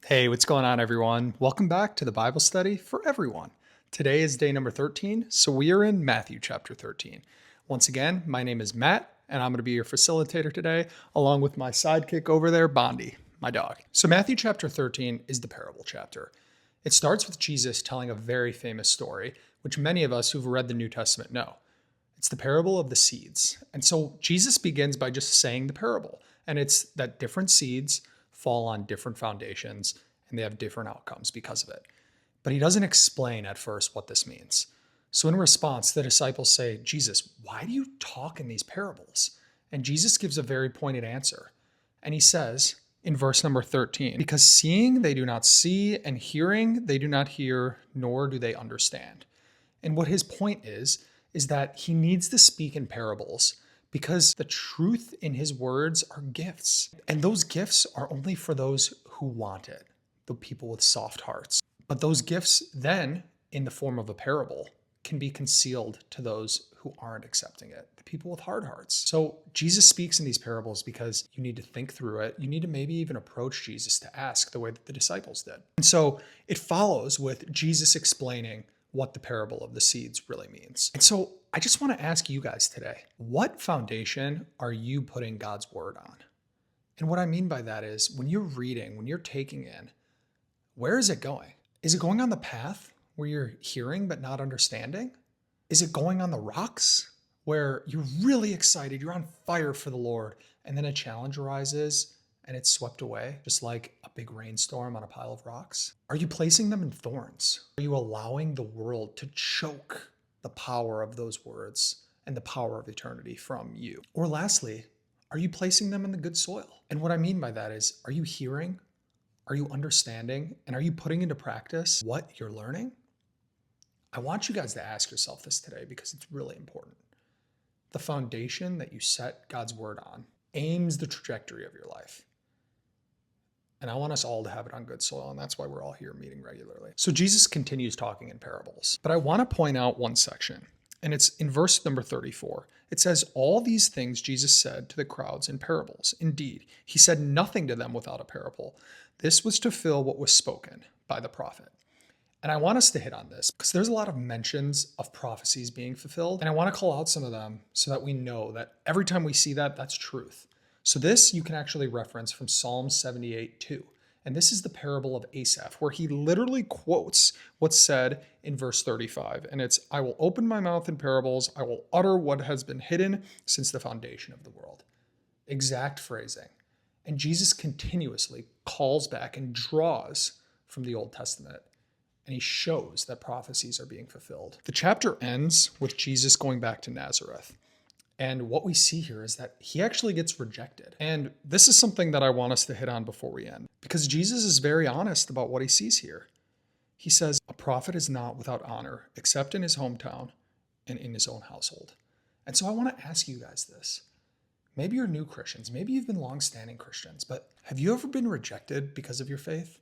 Hey, what's going on, everyone? Welcome back to the Bible study for everyone. Today is day number 13, so we are in Matthew chapter 13. Once again, my name is Matt, and I'm going to be your facilitator today, along with my sidekick over there, Bondi, my dog. So, Matthew chapter 13 is the parable chapter. It starts with Jesus telling a very famous story, which many of us who've read the New Testament know. It's the parable of the seeds. And so, Jesus begins by just saying the parable, and it's that different seeds fall on different foundations and they have different outcomes because of it. But he doesn't explain at first what this means. So, in response, the disciples say, Jesus, why do you talk in these parables? And Jesus gives a very pointed answer. And he says in verse number 13, because seeing they do not see, and hearing they do not hear, nor do they understand. And what his point is that he needs to speak in parables because the truth in his words are gifts. And those gifts are only for those who want it, the people with soft hearts. But those gifts then, in the form of a parable, can be concealed to those who aren't accepting it, the people with hard hearts. So Jesus speaks in these parables because you need to think through it. You need to maybe even approach Jesus to ask the way that the disciples did. And so it follows with Jesus explaining what the parable of the seeds really means. And so I just want to ask you guys today, what foundation are you putting God's word on? And what I mean by that is when you're reading, when you're taking in, where is it going? Is it going on the path where you're hearing but not understanding? Is it going on the rocks where you're really excited, you're on fire for the Lord, and then a challenge arises and it's swept away, just like a big rainstorm on a pile of rocks? Are you placing them in thorns? Are you allowing the world to choke the power of those words and the power of eternity from you? Or lastly, are you placing them in the good soil? And what I mean by that is, are you hearing? Are you understanding? And are you putting into practice what you're learning? I want you guys to ask yourself this today because it's really important. The foundation that you set God's word on aims the trajectory of your life. And I want us all to have it on good soil, and that's why we're all here meeting regularly. So Jesus continues talking in parables, but I want to point out one section, and it's in verse number 34. It says, all these things Jesus said to the crowds in parables. Indeed, he said nothing to them without a parable. This was to fill what was spoken by the prophet. And I want us to hit on this because there's a lot of mentions of prophecies being fulfilled. And I want to call out some of them so that we know that every time we see that, that's truth. So this you can actually reference from Psalm 78:2. And this is the parable of Asaph, where he literally quotes what's said in verse 35. And it's, I will open my mouth in parables. I will utter what has been hidden since the foundation of the world. Exact phrasing. And Jesus continuously calls back and draws from the Old Testament. And he shows that prophecies are being fulfilled. The chapter ends with Jesus going back to Nazareth. And what we see here is that he actually gets rejected. And this is something that I want us to hit on before we end, because Jesus is very honest about what he sees here. He says, a prophet is not without honor, except in his hometown and in his own household. And so I want to ask you guys this. Maybe you're new Christians. Maybe you've been longstanding Christians, but have you ever been rejected because of your faith?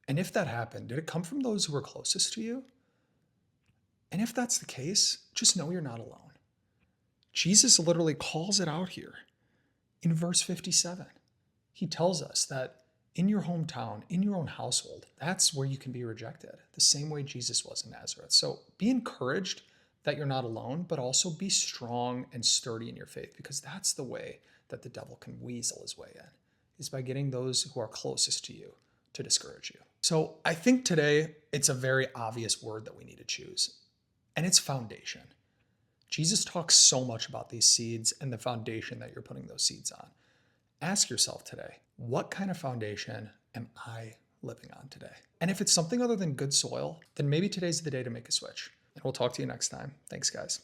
And if that happened, did it come from those who were closest to you? And if that's the case, just know you're not alone. Jesus literally calls it out here in verse 57. He tells us that in your hometown, in your own household, that's where you can be rejected, the same way Jesus was in Nazareth. So be encouraged that you're not alone, but also be strong and sturdy in your faith, because that's the way that the devil can weasel his way in, is by getting those who are closest to you to discourage you. So I think today it's a very obvious word that we need to choose, and it's foundation. Jesus talks so much about these seeds and the foundation that you're putting those seeds on. Ask yourself today, what kind of foundation am I living on today? And if it's something other than good soil, then maybe today's the day to make a switch. And we'll talk to you next time. Thanks, guys.